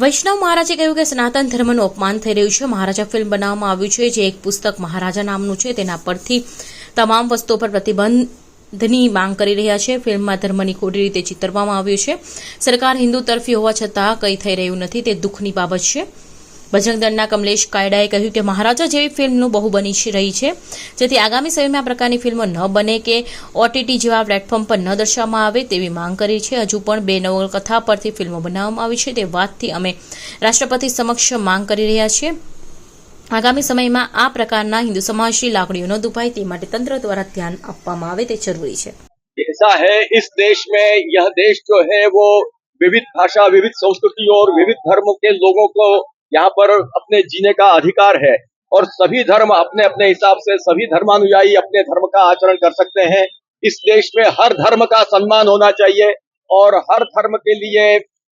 વૈષ્ણવ મહારાજે કહ્યું કે સનાતન ધર્મનું અપમાન થઈ રહ્યું છે. મહારાજા ફિલ્મ બનાવવામાં આવ્યું છે જે એક પુસ્તક મહારાજા નામનું છે તેના પરથી તમામ વસ્તુઓ પર પ્રતિબંધની માંગ કરી રહ્યા છે. ફિલ્મમાં ધર્મની ખોટી રીતે ચિતરવામાં આવ્યું છે. સરકાર હિન્દુ તરફી હોવા છતાં કંઈ થઈ રહ્યું નથી, તે દુઃખની બાબત છે. બજરંગ દળના કમલેશ કાયડાએ કહ્યું કે મહારાજા જેવી ફિલ્મનું બહુ બની રહી છે, જેથી આગામી સમયમાં આ પ્રકારની ફિલ્મો ન બને કે ઓટીટી જેવા પ્લેટફોર્મ પર ન દર્શાવવામાં આવે તેવી માંગ કરી છે. હજુ પણ 2 નવલકથા પરથી ફિલ્મો બનાવવામાં આવી છે તે વાતથી અમે રાષ્ટ્રપતિ સમક્ષ માંગ કરી રહ્યા છીએ. આગામી સમયમાં આ પ્રકારના હિન્દુ સમાજની લાગણીઓ ન દુભાય તે માટે તંત્ર દ્વારા ધ્યાન આપવામાં આવે તે જરૂરી છે. ऐसा है इस देश में, यह देश जो है वो विविध भाषा, विविध संस्कृति और विविध धर्म के लोगों को यहाँ पर अपने जीने का अधिकार है और सभी धर्म अपने अपने हिसाब से सभी धर्मानुयायी अपने धर्म का आचरण कर सकते हैं. इस देश में हर धर्म का सम्मान होना चाहिए और हर धर्म के लिए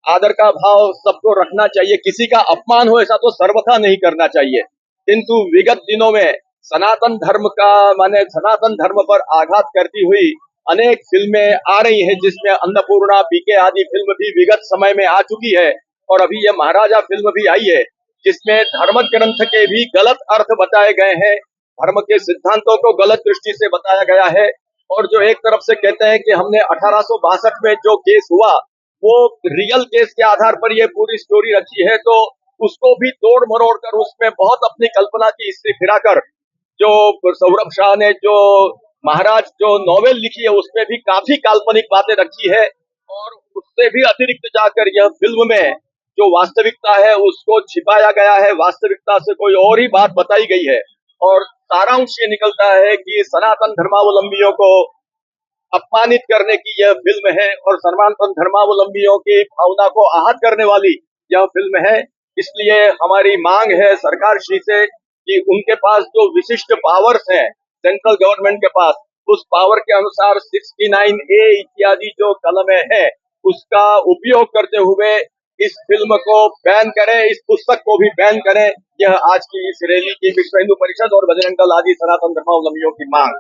आदर का भाव सबको रखना चाहिए. किसी का अपमान हो ऐसा तो सर्वथा नहीं करना चाहिए. किंतु विगत दिनों में सनातन धर्म पर आघात करती हुई अनेक फिल्में आ रही हैं, जिसमें अन्नपूर्णा, पीके आदि फिल्म भी विगत समय में आ चुकी है और अभी ये महाराजा फिल्म भी आई है, जिसमें धर्म ग्रंथ के भी गलत अर्थ बताए गए हैं, धर्म के सिद्धांतों को गलत दृष्टि से बताया गया है. और जो एक तरफ से कहते हैं कि हमने 1862 में जो केस हुआ वो रियल केस के आधार पर ये पूरी स्टोरी रखी है, तो उसको भी तोड़ मरोड़ कर उसमें बहुत अपनी कल्पना की हिस्से फिराकर जो सौरभ शाह ने जो महाराज जो नॉवेल लिखी है उसमें भी काफी काल्पनिक बातें रखी है और उससे भी अतिरिक्त जाकर यह फिल्म में जो वास्तविकता है उसको छिपाया गया है. वास्तविकता से कोई और ही बात बताई गई है और सारांश ये निकलता है कि सनातन धर्मावलंबियों को अपमानित करने की यह फिल्म है और सनातन धर्मावलंबियों की भावना को आहत करने वाली यह फिल्म है. इसलिए हमारी मांग है सरकार श्री से कि उनके पास जो विशिष्ट पावर्स हैं सेंट्रल गवर्नमेंट के पास, उस पावर के अनुसार 69A इत्यादि जो कलमें हैं उसका उपयोग करते हुए इस फिल्म को बैन करें, इस पुस्तक को भी बैन करें. यह आज की इस रैली की विश्व हिंदू परिषद और बजरंग दल आदि सनातन धर्मावलंबियों की मांग.